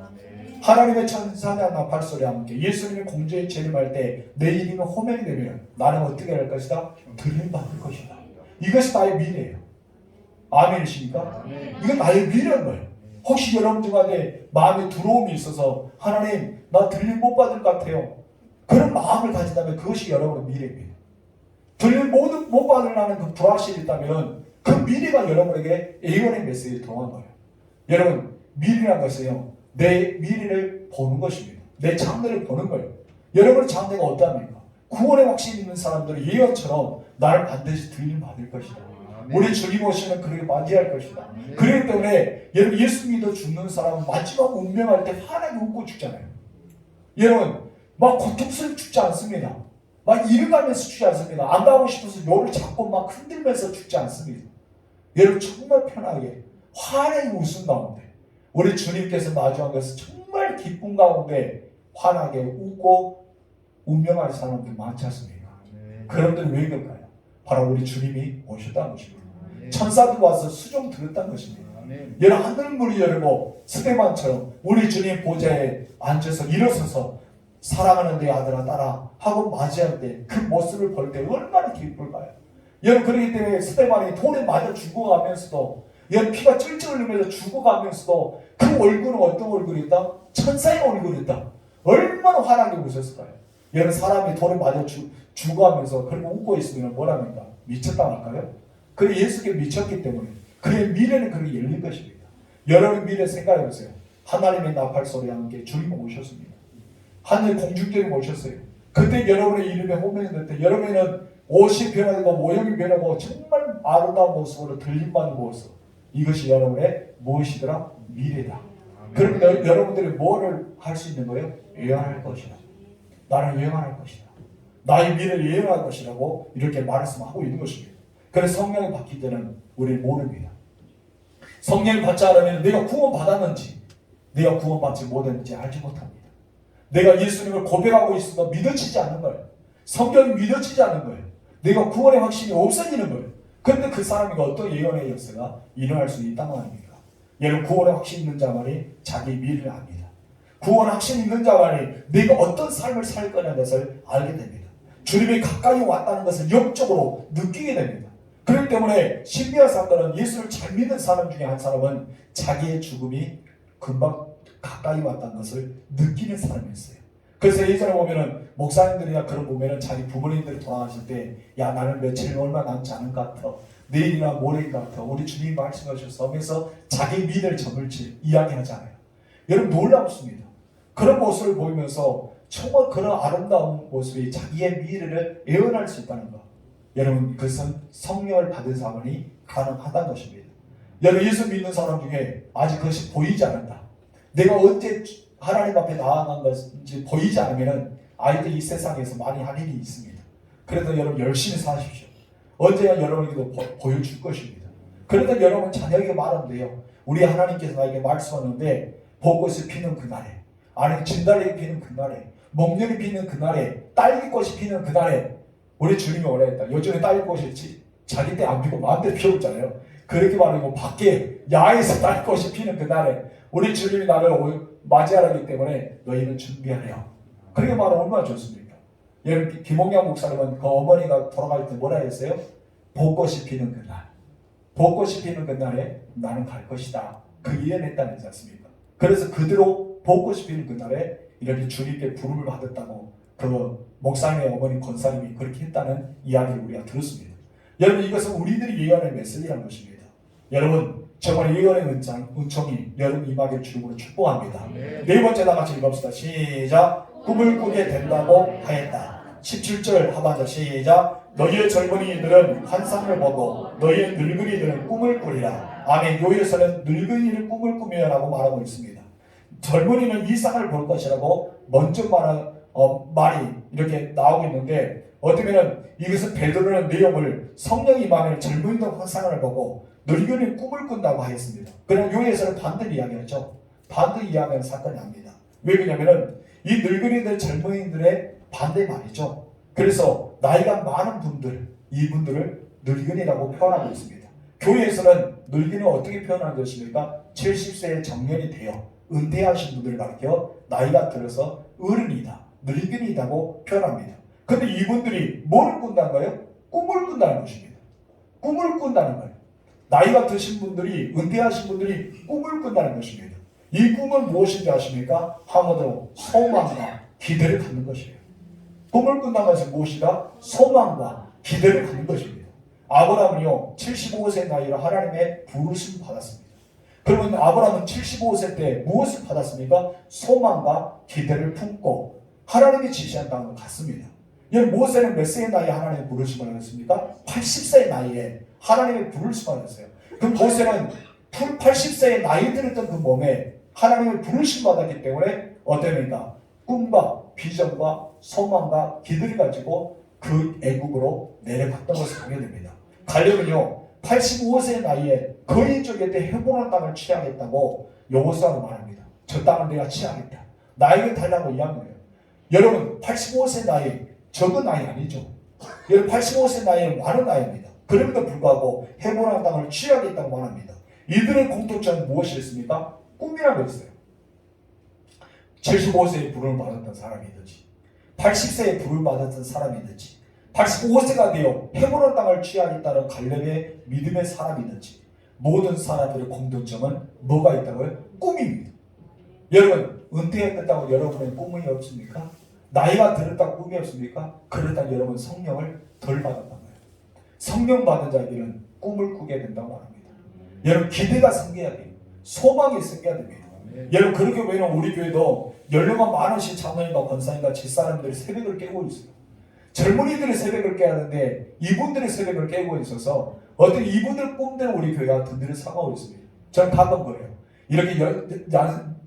하나님의 천사냐 나팔소리와 함께 예수님의 공주에 재림할 때 내 이름이 호명되면 나는 어떻게 할 것이다? 들림받을 것이다. 이것이 나의 미래예요. 아멘이십니까? 이건 나의 미래인 거예요. 혹시 여러분 중간에 마음에 두려움이 있어서 하나님, 나 들림 못 받을 것 같아요. 그런 마음을 가진다면 그것이 여러분의 미래입니다. 들림 못 받으려는 그 불확실이 있다면 그 미래가 여러분에게 예언의 메시지를 통한 거예요. 여러분, 미래라는 것은요, 내 미래를 보는 것입니다. 내 장래를 보는 거예요. 여러분의 장래가 어떠합니까? 구원의 확신이 있는 사람들은 예언처럼 나를 반드시 들림 받을 것이다. 우리 주님 오시면 그렇게 맞이할 것이다. 그렇기 때문에 여러분, 예수 믿어 죽는 사람은 마지막 운명할 때 환하게 웃고 죽잖아요. 여러분, 막 고통스럽게 죽지 않습니다. 막 일어나면서 죽지 않습니다. 안 가고 싶어서 요를 잡고 막 흔들면서 죽지 않습니다. 여러분, 정말 편하게 환하게 웃음 가운데 우리 주님께서 마주한 것은 정말 기쁨 가운데 환하게 웃고 운명할 사람들 많지 않습니까? 그런들 왜 그럴까요? 바로 우리 주님이 오셨다는 것입니다. 천사들 와서 수종 들었다는 것입니다. 여러분, 하늘문이 열고 스데반처럼 우리 주님 보좌에 앉아서 일어서서 사랑하는 내 아들아 따라 하고 맞이할 때 그 모습을 볼 때 얼마나 기쁠까요? 여러분, 그렇기 때문에 스데반이 돌에 맞아 죽어가면서도 여러분, 피가 찔찔 흘리면서 죽어가면서도 그 얼굴은 어떤 얼굴이었다? 천사의 얼굴이었다. 얼마나 환하게 웃었을까요? 여러분, 사람이 돌에 맞아 죽어가면서 그리고 웃고 있으면 뭐랍니까? 미쳤다 할까요? 그래, 예수께 미쳤기 때문에 그의 미래는 그렇게 열린 것입니다. 여러분 미래 생각해보세요. 하나님의 나팔 소리와 함께 주님 오셨습니다. 하늘 공중들이 오셨어요. 그때 여러분의 이름에 호명이 될 때 여러분은 옷이 변하고 모형이 변하고 정말 아름다운 모습으로 들림받는 모습, 이것이 여러분의 무엇이더라? 미래다. 그럼 여러분들이 뭐를 할 수 있는 거예요? 예언할 것이다. 나는 예언할 것이다. 나의 미래를 예언할 것이라고 이렇게 말씀하고 있는 것입니다. 그래서 성령이 받기 때는 우리는 모릅니다. 성령을 받지 않으면 내가 구원받았는지 내가 구원받지 못했는지 알지 못합니다. 내가 예수님을 고백하고 있어도 믿어지지 않는 거예요. 성경이 믿어지지 않는 거예요. 내가 구원의 확신이 없어지는 거예요. 그런데 그 사람이 어떤 예언의 역사가 일어날 수 있단 말입니까? 여러분, 구원의 확신 있는 자만이 자기 미래를 압니다. 구원의 확신 있는 자만이 내가 어떤 삶을 살 거냐는 것을 알게 됩니다. 주님이 가까이 왔다는 것을 영적으로 느끼게 됩니다. 그렇기 때문에 신비한 사건은 예수를 잘 믿는 사람 중에 한 사람은 자기의 죽음이 금방 가까이 왔다는 것을 느끼는 사람이었어요. 그래서 예전에 보면은 목사님들이나 그런 보면은 자기 부모님들이 돌아가실 때 야 나는 며칠 얼마 남지 않은 것 같아. 내일이나 모레인 것 같아. 우리 주님이 말씀하셔서 하면서 자기 믿을 점을지 이야기하잖아요. 여러분 놀랍습니다. 그런 모습을 보이면서 정말 그런 아름다운 모습이 자기의 미래를 예언할 수 있다는 것. 여러분 그것은 성령을 받은 사람이 가능하다는 것입니다. 여러분 예수 믿는 사람 중에 아직 그것이 보이지 않는다. 내가 언제 하나님 앞에 나아간 것인지 보이지 않으면 아이들 이 세상에서 많이 할 일이 있습니다. 그래도 여러분 열심히 사십시오. 언제나 여러분에게도 보여줄 것입니다. 그러니까 여러분 자녀에게 말하는데요. 우리 하나님께서 나에게 말씀하는데 벚꽃이 피는 그날에, 아니 진달래가 피는 그날에, 목련이 피는 그날에, 딸기꽃이 피는 그날에 우리 주님이 오라 했다. 요즘에 딸기꽃이 자기 때 안 피고 마음대로 피우잖아요. 그렇게 말하고 밖에 야외에서 딸기꽃이 피는 그날에 우리 주님이 나를 맞이하기 때문에 너희는 준비하려. 그렇게 말하면 얼마나 좋습니까? 여러분 김홍양 목사님은 그 어머니가 돌아갈 때 뭐라 했어요? 벚꽃이 피는 그날, 벚꽃이 피는 그날에 나는 갈 것이다. 그 예언했다는 지 않습니까? 그래서 그대로 벚꽃이 피는 그날에 이렇게 주님께 부름을 받았다고 그 목사님의 어머니 권사님이 그렇게 했다는 이야기를 우리가 들었습니다. 여러분 이것은 우리들이 예언의 메시지라는 것입니다. 여러분 정말 예언의 은총이 여러분 임하길 주님으로 축복합니다. 네 번째 다 같이 읽읍시다. 시작. 꿈을 꾸게 된다고 하였다. 17절 하반절 시작. 너희의 젊은이들은 환상을 보고 너희의 늙은이들은 꿈을 꾸리라. 아멘. 요에서는 늙은이는 꿈을 꾸며라고 말하고 있습니다. 젊은이는 이상을 볼 것이라고 먼저 말이 이렇게 나오고 있는데 어쩌면 이것은 베드로는 내용을 성령이 임하면 젊은이는 환상을 보고 늙은이는 꿈을 꾼다고 하였습니다. 그러나 요에서는 반대로 이야기하죠. 반대로 이야기하는 사건이 아닙니다. 왜 그러냐면은 이 늙은이들 젊은이들의 반대 말이죠. 그래서 나이가 많은 분들, 이분들을 늙은이라고 표현하고 있습니다. 교회에서는 늙은이를 어떻게 표현하는 것입니까? 70세의 정년이 되어 은퇴하신 분들을 가리켜 나이가 들어서 어른이다, 늙은이라고 표현합니다. 그런데 이분들이 뭘 꾼다는 거예요? 꿈을 꾼다는 것입니다. 꿈을 꾼다는 거예요. 나이가 드신 분들이, 은퇴하신 분들이 꿈을 꾼다는 것입니다. 이 꿈은 무엇인지 아십니까? 한마디로 소망과 기대를 갖는 것이에요. 꿈을 꾼다는 것은 무엇이다? 소망과 기대를 갖는 것입니다. 아브라함은요 75세 나이로 하나님의 부르심을 받았습니다. 그러면 아브라함은 75세 때 무엇을 받았습니까? 소망과 기대를 품고 하나님이 지시한 땅을 갔습니다. 모세는 몇 세의 나이에 하나님의 부르심을 받았습니까? 80세의 나이에 하나님의 부르심을 받았어요. 그럼 모세는 80세의 나이 들었던 그 몸에 하나님의 부르심을 받았기 때문에 어땠습니까? 꿈과 비전과 소망과 기대를 가지고 그 애국으로 내려갔던 것을 보게 됩니다. 갈렙은요 85세 나이에 거인 쪽에 때 헤브론 땅을 취하겠다고 여호수아가 말합니다. 저 땅을 내가 취하겠다. 나에게 달라고 이야기해요. 여러분 85세 나이 적은 나이 아니죠. 여러분 85세 나이는 많은 나이입니다. 그럼에도 불구하고 헤브론 땅을 취하겠다고 말합니다. 이들의 공통점은 무엇이었습니까? 꿈이라고 했어요. 75세에 부름을 받았던 사람이든지 80세에 부름을 받았던 사람이든지 85세가 되어 헤브론 땅을 취하겠다는 갈렙의 믿음의 사람이든지 모든 사람들의 공통점은 뭐가 있다고요? 꿈입니다. 여러분 은퇴했다고 여러분의 꿈이 없습니까? 나이가 들었다고 꿈이 없습니까? 그렇다면 여러분 성령을 덜 받았단 말이에요. 성령 받은 자에게는 꿈을 꾸게 된다고 합니다. 여러분 기대가 생겨야 돼요. 소망이 생겨야 됩니다. 여러분 그렇게 보면 우리 교회도 연령만 많으신 장로님과 권사님과 집사람들이 새벽을 깨고 있어요. 젊은이들이 새벽을 깨야 하는데 이분들이 새벽을 깨고 있어서 어떤 이분들 꿈대로 우리 교회가 든든히 사가고 있습니다. 저는 가끔 그래요. 이렇게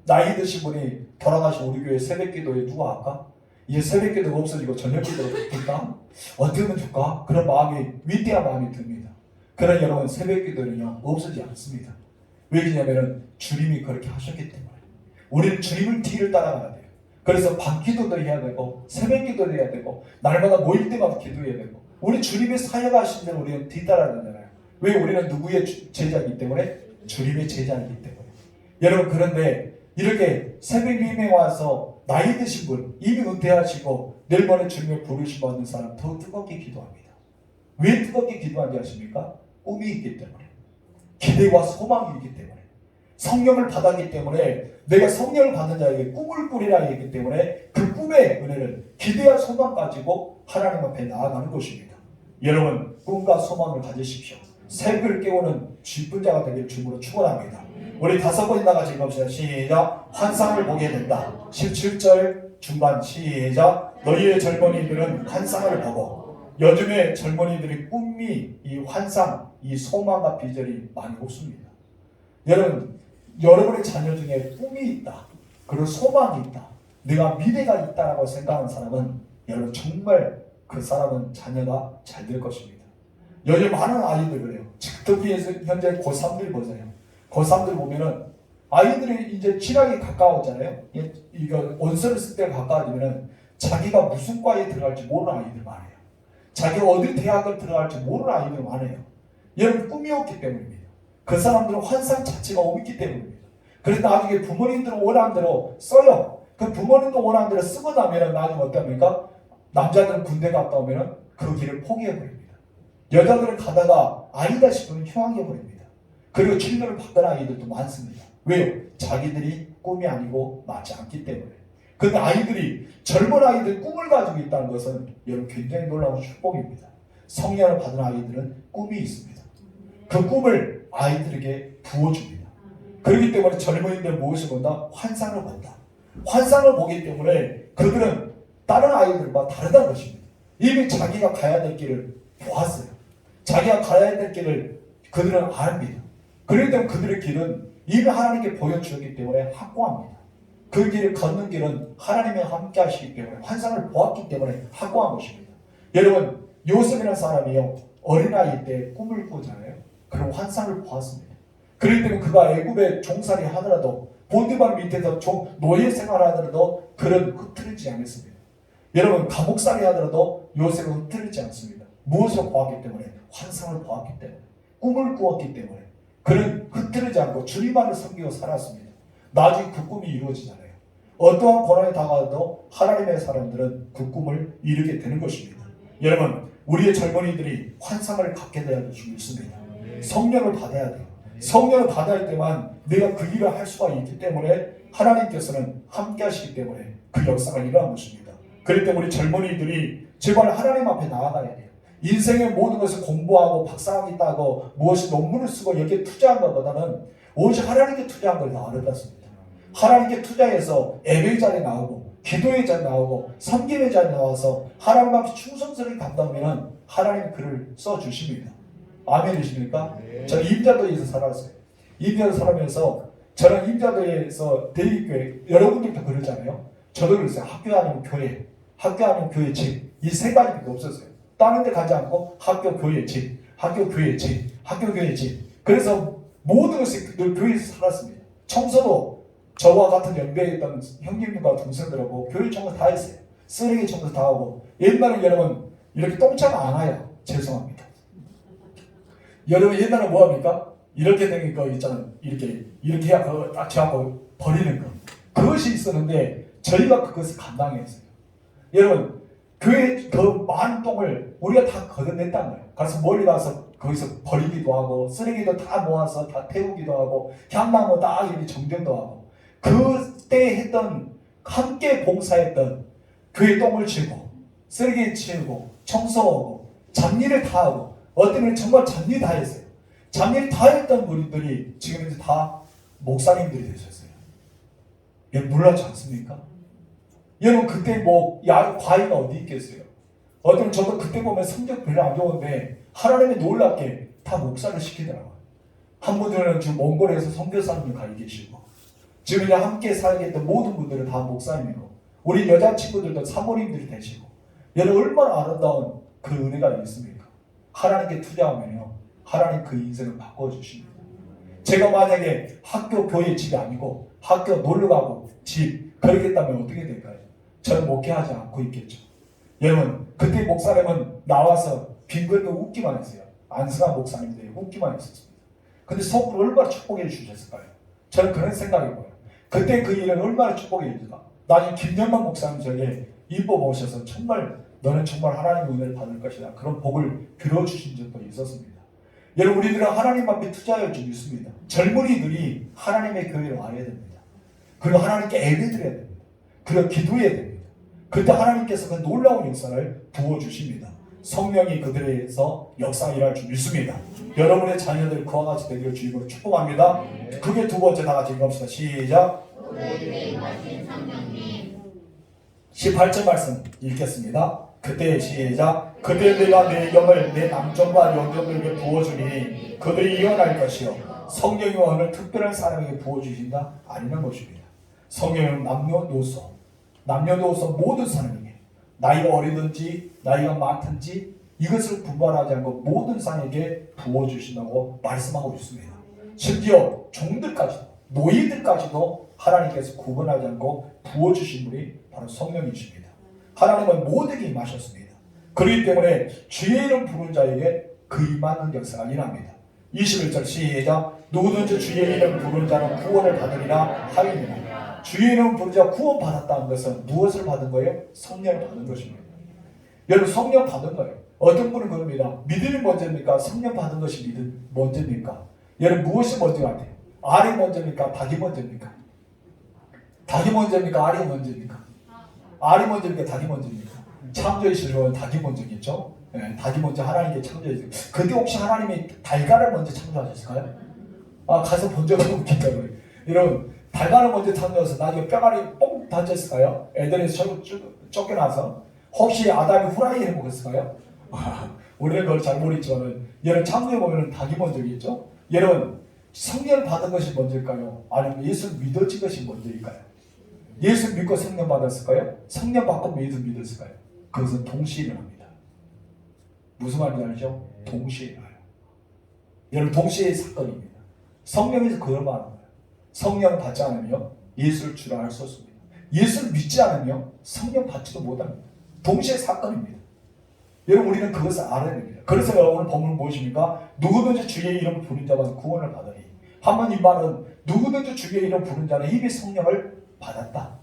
나이 드신 분이 돌아가신 우리 교회 새벽 기도에 누가 할까? 이제 새벽 기도가 없어지고 저녁 기도가 될까? 어떻게 하면 좋을까? 그런 마음이 위대한 마음이 듭니다. 그러나 여러분 새벽 기도는요 없어지지 않습니다. 왜 그러냐면 주님이 그렇게 하셨기 때문에 우리는 주님을 뒤를 따라가야 돼요. 그래서 밤 기도도 해야 되고 새벽 기도도 해야 되고 날마다 모일 때마다 기도해야 되고 우리 주님의 사역하신 대로 우리는 뒤따라야 되잖아요. 왜? 우리는 누구의 제자이기 때문에? 주님의 제자이기 때문에. 여러분 그런데 이렇게 새벽 예배에 와서 나이 드신 분 이미 은퇴하시고 내일 모레 주님의 부르심 받는 사람 더 뜨겁게 기도합니다. 왜 뜨겁게 기도하는지 아십니까? 꿈이 있기 때문에, 기대와 소망이 있기 때문에, 성령을 받았기 때문에, 내가 성령을 받는 자에게 꿈을 꾸리라 했기 때문에 그 꿈의 은혜를 기대와 소망 가지고 하나님 앞에 나아가는 것입니다. 여러분, 꿈과 소망을 가지십시오. 새벽을 깨우는 기쁜 자가 되길 주님으로 축원합니다. 우리 5번 나가서 읽읍시다. 시작. 환상을 보게 된다. 17절 중반 시작. 너희의 젊은이들은 환상을 보고. 요즘에 젊은이들이 꿈이 이 환상, 이 소망과 비전이 많이 없습니다. 여러분의 자녀 중에 꿈이 있다, 그리고 소망이 있다, 내가 미래가 있다라고 생각하는 사람은 여러분 정말 그 사람은 자녀가 잘 될 것입니다. 요즘 많은 아이들 그래요. 특히 현재 고3들 보세요. 고3들 보면은 아이들이 이제 진학이 가까웠잖아요. 이거 원서를 쓸 때가 가까워지면은 자기가 무슨 과에 들어갈지 모르는 아이들 많아요. 자기가 어디 대학을 들어갈지 모르는 아이들 많아요. 여러분 꿈이 없기 때문입니다. 그 사람들은 환상 자체가 없기 때문입니다. 그래서 나중에 부모님들은 원하는 대로 써요. 그 부모님도 원하는 대로 쓰고 나면 나중에 어떻습니까? 남자들은 군대 갔다 오면 그 길을 포기해버립니다. 여자들은 가다가 아니다 싶으면 휴학해버립니다. 그리고 진로를 바꾼 아이들도 많습니다. 왜요? 자기들이 꿈이 아니고 맞지 않기 때문에. 근데 아이들이, 젊은 아이들 꿈을 가지고 있다는 것은 여러분 굉장히 놀라운 축복입니다. 성령을 받은 아이들은 꿈이 있습니다. 그 꿈을 아이들에게 부어줍니다. 그렇기 때문에 젊은이들 무엇을 본다? 환상을 본다. 환상을 보기 때문에 그들은 다른 아이들과 다르다는 것입니다. 이미 자기가 가야 될 길을 보았어요. 자기가 가야 될 길을 그들은 압니다. 그렇기 때문에 그들의 길은 이미 하나님께 보여주었기 때문에 확고합니다. 그 길을 걷는 길은 하나님이 함께 하시기 때문에, 환상을 보았기 때문에 확고한 것입니다. 여러분, 요셉이라는 사람이요, 어린아이 때 꿈을 꾸잖아요. 그럼 환상을 보았습니다. 그렇기 때문에 그가 애굽에 종살이 하더라도, 본디발 밑에서 노예 생활하더라도 그런 흐트리지 않았습니다. 여러분, 감옥살이 하더라도 요셉은 흐트리지 않습니다. 무엇을 보았기 때문에? 환상을 보았기 때문에, 꿈을 꾸었기 때문에 그는 흐트리지 않고 주님만을 섬기고 살았습니다. 나중에 그 꿈이 이루어지잖아요. 어떠한 고난이 다가와도 하나님의 사람들은 그 꿈을 이루게 되는 것입니다. 여러분, 우리의 젊은이들이 환상을 갖게 되어야 될 줄 믿습니다. 성령을 받아야 돼요. 성령을 받아야 때만 내가 그 일을 할 수가 있기 때문에 하나님께서는 함께 하시기 때문에 그 역사가 일어난 것입니다. 그렇기 때문에 우리 젊은이들이 제발 하나님 앞에 나아가야 돼요. 인생의 모든 것을 공부하고 박사학위 따고 무엇이 논문을 쓰고 여기에 투자한 것보다는 오직 하나님께 투자한 걸 더 어렵습니다. 하나님께 투자해서 예배의 자리에 나오고 기도의 자리에 나오고 섬김의 자리에 나와서 하나님 앞에 충성스럽게 간다면 하나님이 그를 써주십니다. 아멘이십니까? 네. 저는 임자도에서 살았어요. 임자도 살면서 저는 임자도에서 대립교회, 여러분들도 그러잖아요. 저도 그랬어요. 학교 아니면 교회, 학교 아니면 교회 집, 이 세 가지밖에 없었어요. 다른 데 가지 않고 학교 교회 집, 학교 교회 집, 학교 교회 집. 그래서 모든 것을 늘 교회에서 살았습니다. 청소도 저와 같은 연배에 있던 형님과 동생들하고 교회 청소 다 했어요. 쓰레기 청소 다 하고. 옛날에 여러분 이렇게 똥차가 안 와요. 죄송합니다. 여러분 옛날에 뭐합니까? 이렇게 된 거 있잖아요. 이렇게 해야 그거 딱 채하고 버리는 거. 그것이 있었는데 저희가 그것을 감당했어요. 여러분 교회 그 많은 똥을 우리가 다 걷어냈단 말이에요. 그래서 멀리 가서 거기서 버리기도 하고 쓰레기도 다 모아서 다 태우기도 하고 향나무 다 이렇게 정돈도 하고 그때 했던 함께 봉사했던 교회 똥을 치고 쓰레기 치우고 청소하고 잡일을 다 하고 어떤 분은 정말 잡일 다 했어요. 잡일 다 했던 분들이 지금 이제 다 목사님들이 되셨어요. 놀랍지 않습니까? 여러분 그때 뭐 과외가 어디 있겠어요? 어떤 저도 그때 보면 성적 별로 안 좋은데 하나님이 놀랍게 다 목사를 시키더라고요. 한 분들은 지금 몽골에서 선교사님이 가 계시고 지금 이제 함께 살게 했던 모든 분들은 다 목사님이고 우리 여자친구들도 사모님들이 되시고 여러분 얼마나 아름다운 그 은혜가 있습니까? 하나님께 투자하면요 하나님 그 인생을 바꿔주십니다. 제가 만약에 학교 교회 집이 아니고 학교 놀러가고 집 그러겠다면 어떻게 될까요? 저는 목회하지 않고 있겠죠. 여러분 그때 목사님은 나와서 빙글빙글 웃기만 했어요. 안승환 목사님들이 웃기만 했었습니다. 근데 속으로 얼마나 축복해 주셨을까요? 저는 그런 생각이 보여요. 그때 그 일은 얼마나 축복해 주실까. 나중에 김연만 목사님 저에게 입법 오셔서 정말 너는 정말 하나님의 은혜를 받을 것이다. 그런 복을 빌어주신 적도 있었습니다. 여러분, 우리들은 하나님 앞에 투자할 줄 믿습니다. 젊은이들이 하나님의 교회에 와야 됩니다. 그리고 하나님께 예배드려야 됩니다. 그리고 기도해야 됩니다. 그때 하나님께서 그 놀라운 역사를 부어주십니다. 성령이 그들에서 역사 일할 줄 믿습니다. 여러분의 자녀들 그와 같이 되기를 주님으로 축복합니다. 그게 두 번째, 다 같이 읽읍시다. 시작. 18절 말씀 읽겠습니다. 그때 시작. 그때 내가 내 영을 내 남종과 여종들에게 부어주니 그들이 이어날 것이요 성령이 어느 특별한 사람에게 부어주신다 아니는 것입니다. 성령은 남녀노소 모든 사람에게, 나이가 어리든지 나이가 많든지 이것을 분별하지 않고 모든 사람에게 부어주신다고 말씀하고 있습니다. 심지어 종들까지도, 노예들까지도 하나님께서 구분하지 않고 부어주신 분이 바로 성령이십니다. 하나님은 모두에게 임하셨습니다. 그렇기 때문에 주의 이름 부르는 자에게 그 임하는 역사가 일어납니다. 21절 시작. 누구든지 주의 이름 부르는 자는 구원을 받으리라 하였느니라. 주의 이름 부르는 자가 구원받았다는 것은 무엇을 받은 거예요? 성령을 받은 것입니다. 여러분, 성령 받은 거예요. 어떤 분은 그럽니다. 믿음이 먼저입니까? 성령 받은 것이 믿음 먼저입니까? 여러분, 무엇이 먼저 같아요? 알이 먼저입니까? 닭이 먼저입니까? 닭이 먼저입니까? 알이 먼저입니까? 알이 먼저입니까? 닭이 먼저입니까? 창조의 실로는 닭이 먼저겠죠? 네, 닭이 먼저 하나님께 창조했어요. 근데 혹시 하나님이 달걀을 먼저 창조하셨을까요? 가서 본 적은 없겠다고요. 이런 달걀을 먼저 창조해서 나중에 뼈가리 뽕 다쳤을까요? 애들에서 쫓겨나서 혹시 아담이 후라이를 먹었을까요? 우리는 그걸 잘 모르겠지만 여러분, 창조에 보면 닭이 먼저겠죠? 여러분, 성령을 받은 것이 먼저일까요? 아니면 예수를 믿어진 것이 먼저일까요? 예수 믿고 성령 받았을까요? 성령 받고 예수 믿었을까요? 그것은 동시에 일어납니다. 무슨 말인지 알죠? 동시에 일어나요. 여러분, 동시에 사건입니다. 성령에서 그걸 말하는 거예요. 성령 받지 않으면 예수를 주라 할 수 없습니다. 예수를 믿지 않으면 성령 받지도 못합니다. 동시에 사건입니다. 여러분, 우리는 그것을 알아야 됩니다. 그래서 오늘 본문 무엇입니까? 누구든지 주의 이름 부른 자가 구원을 받으리. 한번 이 말은 누구든지 주의 이름 부른 자는 이미 성령을 받았다.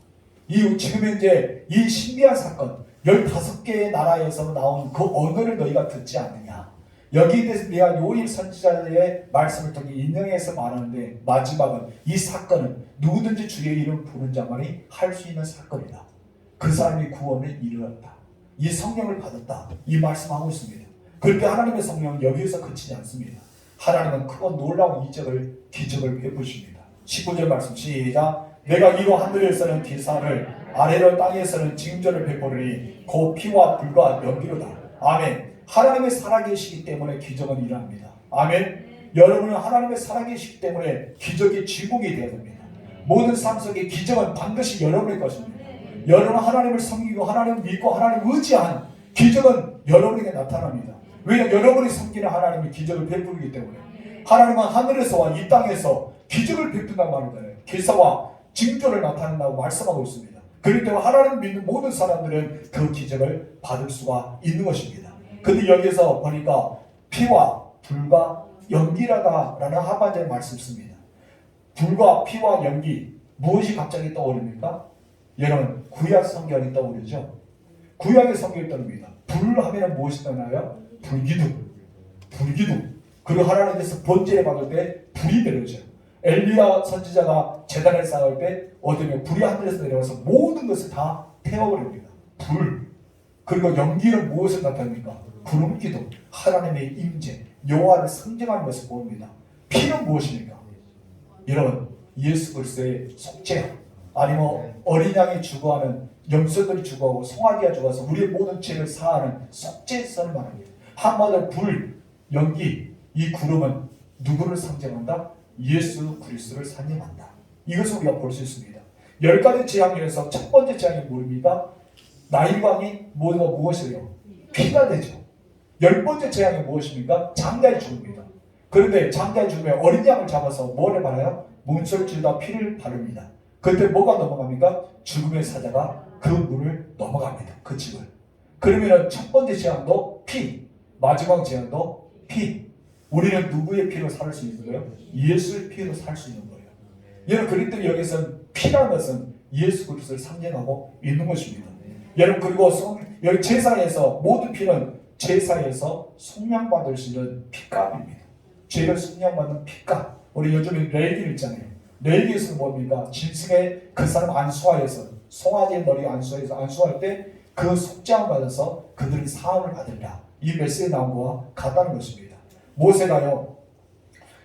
지금 현재 이 신비한 사건 15개의 나라에서 나온 그 언어를 너희가 듣지 않느냐. 여기에 대해서 내가 요일 선지자의 말씀을 통해 인용해서 말하는데, 마지막은 이 사건은 누구든지 주의 이름 부른 자만이 할 수 있는 사건이다. 그 사람이 구원을 이루었다. 이 성령을 받았다. 이 말씀하고 있습니다. 그런데 하나님의 성령은 여기에서 그치지 않습니다. 하나님은 크고 놀라운 기적을 베푸십니다. 19절 말씀 시작. 내가 이로 하늘에서는 기사를, 아래로 땅에서는 징조를 베푸리니 곧 피와 불과 연기로다. 아멘. 하나님의 살아계시기 때문에 기적은 일어납니다. 아멘. 여러분은 하나님의 살아계시기 때문에 기적이 지목이 되어야 됩니다. 모든 삶 속에 기적은 반드시 여러분의 것입니다. 여러분 하나님을 섬기고 하나님을 믿고 하나님을 의지한 기적은 여러분에게 나타납니다. 왜냐하면 여러분이 섬기는 하나님이 기적을 베푸기 때문에. 하나님은 하늘에서와 이 땅에서 기적을 베푼다고 말하잖아요. 기사와 징조를 나타낸다고 말씀하고 있습니다. 그렇기 때문에 하나님을 믿는 모든 사람들은 그 기적을 받을 수가 있는 것입니다. 근데 여기서 보니까 피와 불과 연기라다라는 하반절의 말씀 씁니다. 불과 피와 연기, 무엇이 갑자기 떠오릅니까? 여러분, 구약 성경이 떠오르죠? 구약의 성경이 떠오릅니다. 불 하면 무엇이 떠나요? 불기둥. 그리고 하나님께서 번제를 받을 때 불이 내려오죠. 엘리야 선지자가 제단을 쌓을 때 어디면 불이 하늘에서 내려와서 모든 것을 다 태워버립니다. 불. 그리고 연기는 무엇을 나타냅니까? 구름기둥. 하나님의 임재, 여호와를 상징하는 것을 보입니다. 피는 무엇입니까? 여러분, 예수 그리스도의 속죄, 아니면 어린 양이 죽어하는 염소들이 죽어하고 송아지가 죽어서 우리의 모든 죄를 사하는 속죄선을 말합니다. 한마디로 불, 연기, 이 구름은 누구를 상징한다? 예수 그리스도를 상징한다. 이것을 우리가 볼 수 있습니다. 10가지 재앙 중에서 첫 번째 재앙이 뭡니까? 나일강이 무엇이에요? 피가 되죠. 10번째 재앙이 무엇입니까? 장자의 죽음입니다. 그런데 장자의 죽음에 어린 양을 잡아서 뭐를 바라요? 문설주에다 피를 바릅니다. 그때 뭐가 넘어갑니까? 죽음의 사자가 그 문을 넘어갑니다. 그 집을. 그러면 첫 번째 재앙도 피, 마지막 재앙도 피. 우리는 누구의 피로 살 수 있는 거예요? 예수의 피로 살 수 있는 거예요. 여러분, 그렇기 때문에 여기서 피라는 것은 예수 그리스도를 상징하고 있는 것입니다. 여러분, 그리고 여기 제사에서 모든 피는 제사에서 속량받을 수 있는 피값입니다. 죄를 속량받는 피값. 우리 요즘에 레이기 있잖아요. 레이기에서는 뭡니까? 짐승의 그 사람 안수하여서 송아지의 머리 안수해서 안수할 때 그 속죄함 받아서 그들이 사함을 받으리라. 이 메시지에 나온 거와 같다는 것입니다. 모세가요.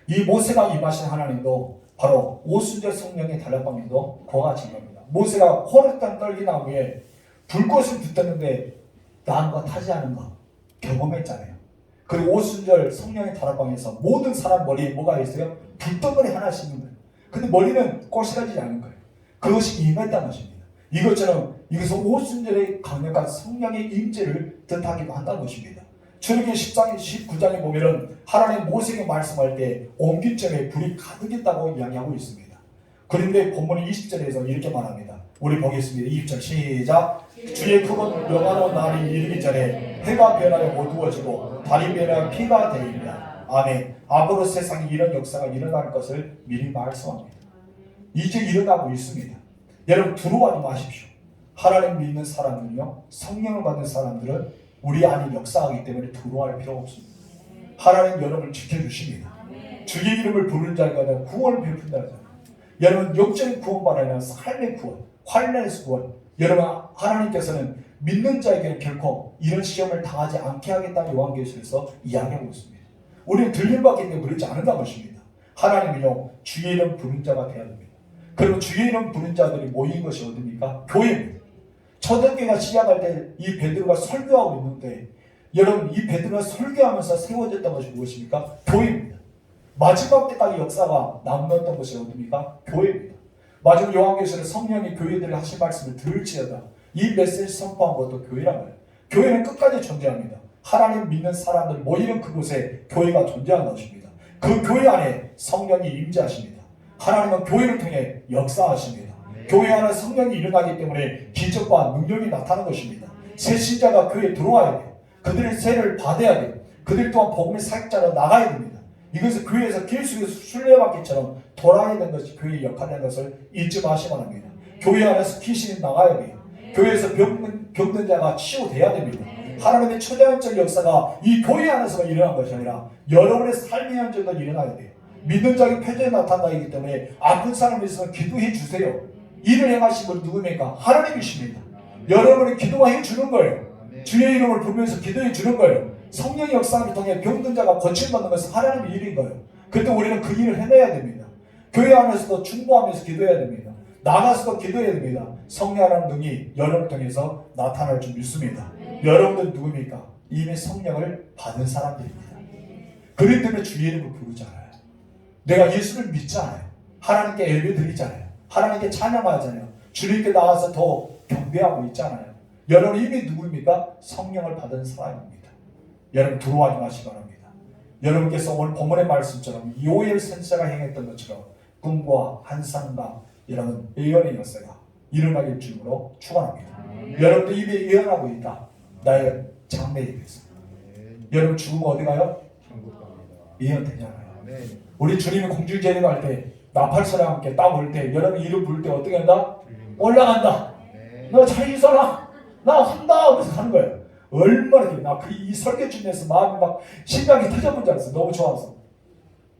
이 모세가 임하신 하나님도 바로 오순절 성령의 다락방에도 그와 같은 겁니다. 모세가 호렙산 떨기나무에 불꽃을 붙었는데 나무가 타지 않은 거 경험했잖아요. 그리고 오순절 성령의 다락방에서 모든 사람 머리에 뭐가 있어요? 불덩어리 하나씩 있는 거예요. 근데 머리는 꼬시라지지 않은 거예요. 그것이 임했다는 것입니다. 이것처럼 이것은 오순절의 강력한 성령의 임재를 뜻하기도 한다는 것입니다. 출애굽기 10장 19장에 보면은 하나님 모세에게 말씀할 때 옮김점에 불이 가득했다고 이야기하고 있습니다. 그런데 본문 20절에서 이렇게 말합니다. 우리 보겠습니다. 20절 시작. 주의 크고 영화로운 날이 이르기 전에 해가 변하여 어두워지고 달이 변하여 피가 되리라. 아멘. 앞으로 세상에 이런 역사가 일어날 것을 미리 말씀합니다. 이제 일어나고 있습니다. 여러분 두려워하지 마십시오. 하나님 믿는 사람들은요, 성령을 받는 사람들은 우리 안에 역사하기 때문에 두려워할 필요가 없습니다. 하나님 여러분을 지켜주십니다. 주의 이름을 부르는 자가 구원을 베푼다잖아요. 여러분 영적인 구원받아야 하는 삶의 구원, 환난에서 구원. 여러분 하나님께서는 믿는 자에게는 결코 이런 시험을 당하지 않게 하겠다는 요한계시록에서 이야기하고 있습니다. 우리는 들림받기 때문에 그렇지 않는다는 것입니다. 하나님은요 주의 이름 부르는 자가 되어야 됩니다. 그리고 주의 이름 부른 자들이 모인 것이 어디입니까? 교회입니다. 초대교회가 시작할 때 이 베드로가 설교하고 있는데 여러분 이 베드로가 설교하면서 세워졌던 것이 무엇입니까? 교회입니다. 마지막 때까지 역사가 남았던 것이 어디입니까? 교회입니다. 마지막 요한계시록에 성령이 교회들을 하신 말씀을 들을지어다 이 메시지 선포한 것도 교회란 말이에요. 교회는 끝까지 존재합니다. 하나님 믿는 사람들 모이는 그곳에 교회가 존재하는 것입니다. 그 교회 안에 성령이 임재하십니다. 하나님은 교회를 통해 역사하십니다. 교회 안에 성령이 일어나기 때문에 기적과 능력이 나타나는 것입니다. 새 신자가 교회에 들어와야 돼요. 그들의 세를 받아야 돼요. 그들 또한 복음의 사역자로 나가야 됩니다. 이것을 교회에서 길속에서 순례바퀴처럼 돌아야 되는 것이 교회의 역할이라는 것을 잊지 마시기 바랍니다. 교회 안에서 귀신이 나가야 돼요. 교회에서 병든 자가 치유돼야 됩니다. 하나님의 초자연적 역사가 이 교회 안에서만 일어난 것이 아니라 여러분의 삶의 현장도 일어나야 돼요. 믿는 자의 표정에 나타나기 때문에 아픈 사람이 있으면 기도해 주세요. 일을 행하신 분은 누구입니까? 하나님이십니다. 여러분이 기도만 해주는 거예요. 주의 이름을 부르면서 기도해 주는 거예요. 성령의 역사를 통해 병든 자가 고침받는 것은 하나님의 일인 거예요. 그때 우리는 그 일을 해내야 됩니다. 교회 안에서도 충고하면서 기도해야 됩니다. 나가서도 기도해야 됩니다. 성령의 능이 여러분을 통해서 나타날 줄 믿습니다. 여러분들 누구입니까? 이미 성령을 받은 사람들입니다. 그렇기 때문에 주의 이름을 부르잖아요. 내가 예수를 믿잖아요. 하나님께 예배 드리잖아요. 하나님께 찬양하잖아요. 주님께 나와서 더 경배하고 있잖아요. 여러분 이미 누구입니까? 성령을 받은 사람입니다. 여러분 두려워하지 마시기 바랍니다. 여러분께서 오늘 본문의 말씀처럼 요엘 선지자가 행했던 것처럼 꿈과 환상과 여러분 예언의 역사가 일어나길 주님으로 축원합니다. 여러분도 이미 예언하고 있다. 나의 장래에 대해서. 여러분 죽으면 어디 가요? 예언되잖아요. 우리 주님이 공중제리할 때 나팔소리와 함께 딱 올 때 여러분 이름 부를 때 어떻게 한다? 올라간다. 너 잘 있어라. 나 한다. 그래서 가는 거예요. 얼마나 나이 설교 중에서 마음이 막 심장이 터져본 줄 알았어. 너무 좋아서.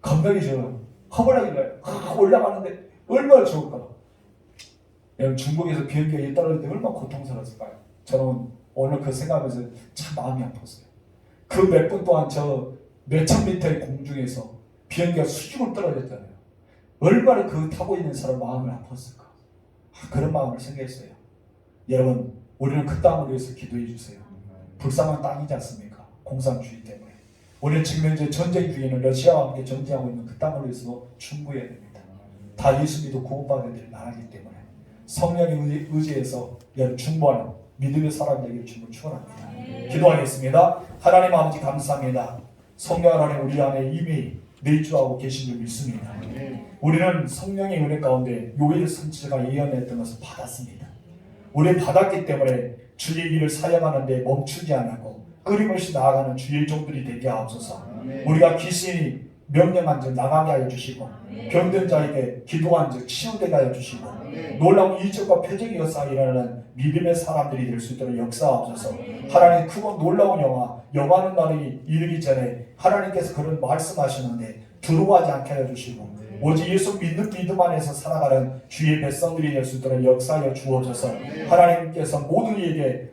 겁나게 좋아요. 허벌나게 올라가는데 얼마나 좋을까. 여러분 중국에서 비행기가 떨어질 때 얼마나 고통스러웠을까요? 저는 오늘 그 생각하면서 참 마음이 아팠어요. 그 몇 분 동안 저 몇천 미터의 공중에서 비행기가 수직으로 떨어졌잖아요. 얼마나 그 타고 있는 사람 마음을 아팠을까. 그런 마음을 생겼어요. 여러분 우리는 그 땅을 위해서 기도해 주세요. 불쌍한 땅이지 않습니까? 공산주의 때문에. 우리는 지금 현재 전쟁 중에는 러시아와 함께 전쟁하고 있는 그 땅을 위해서 충고해야 됩니다. 다 예수 믿고 구원받아야 될 나라이기 때문에 성령의 의지에서 여러분 충고하는 믿음의 사람들에게 주님을 축원합니다. 기도하겠습니다. 하나님 아버지 감사합니다. 성령 하나님 우리 안에 이미 내주하고 계신 줄 믿습니다. 우리는 성령의 은혜 가운데 요엘 선지자가 예언했던 것을 받았습니다. 우리는 받았기 때문에 주의 일을 사역하는 데 멈추지 않고 끊임없이 나아가는 주의 종들이 되게 하옵소서. 우리가 귀신이 명령한 즉 나가게 하여 주시고 병든 자에게 기도한 즉 치유되게 하여 주시고 놀라운 이적과 표적의 역사가 일어나는 믿음의 사람들이 될 수 있도록 역사하옵소서. 하나님 크고 놀라운 영화는 날이 이르기 전에 하나님께서 그런 말씀하시는데 두려워하지 않게 하여 주시고 오직 예수 믿는 믿음 안에서 살아가는 주의 백성들이 될 수 있도록 역사하여 주옵소서. 하나님께서 모든 이에게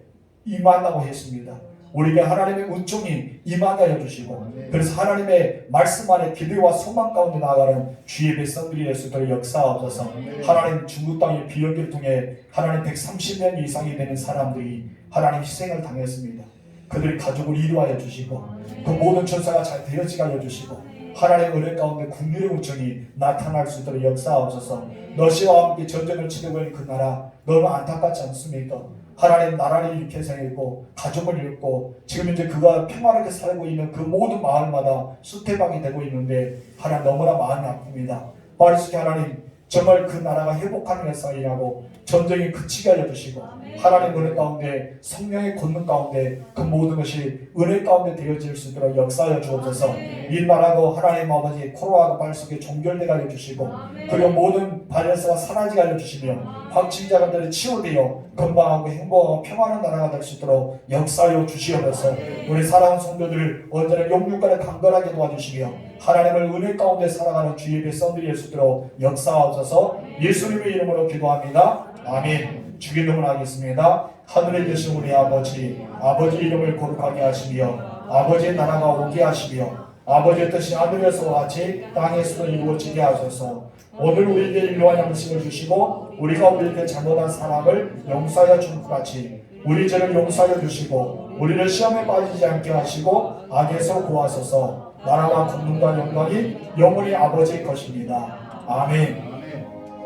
임한다고 했습니다. 우리에게 하나님의 은총이 임하게 하여 주시고 그래서 하나님의 말씀 안에 기대와 소망 가운데 나아가는 주의 백성들이 될 수 있도록 역사하옵소서. 하나님 중국 땅의 비연기를 통해 하나님 130년 이상이 되는 사람들이 하나님 희생을 당했습니다. 그들의 가족을 이루하여 주시고 그 모든 전사가 잘 되어지게 하여 주시고 하나님의 은혜 가운데 국률의 은총이 나타날 수 있도록 역사하옵소서. 너시와 함께 전쟁을 치르고 있는 그 나라 너무 안타깝지 않습니까? 하나님 나라를 잃게 생겼고 가족을 잃고 지금 이제 그가 평화롭게 살고 있는 그 모든 마을마다 수태방이 되고 있는데 하나님 너무나 마음이 아픕니다. 바리스게 하나님 정말 그 나라가 회복하는 역사가 일하고 전쟁이 그치게 하여 주시고 하나님 은혜 가운데 성령의 권능 가운데 그 모든 것이 은혜 가운데 되어질 수 있도록 역사하여 주옵소서. 이 나라고 하나님 아버지 코로나가 발속에 종결되게 하여 주시고 그리고 모든 바이러스가 사라지게 하여 주시며 확진자들이 치유되어 건강하고 행복하고 평안한 나라가 될 수 있도록 역사하여 주시옵소서. 우리 사랑하는 성도들 언제나 용육간에 강건하게 도와주시며 하나님을 은혜 가운데 살아가는 주의 백성들이 될 수 있도록 역사하옵소서. 예수님의 이름으로 기도합니다. 아멘. 주기 이름을 하겠습니다. 하늘에 계신 우리 아버지 이름을 거룩하게 하시며 아버지의 나라가 오게 하시며 아버지의 뜻이 하늘에서와 같이 땅에서도 이루어지게 하소서. 오늘 우리에게 일용할 양식을 주시고 우리가 우리에게 잘못한 사람을 용서하여 준 것 같이 우리 죄를 용서하여 주시고 우리를 시험에 빠지지 않게 하시고 악에서 구하소서. 나라와 권능과 영광이 영원히 아버지의 것입니다. 아멘.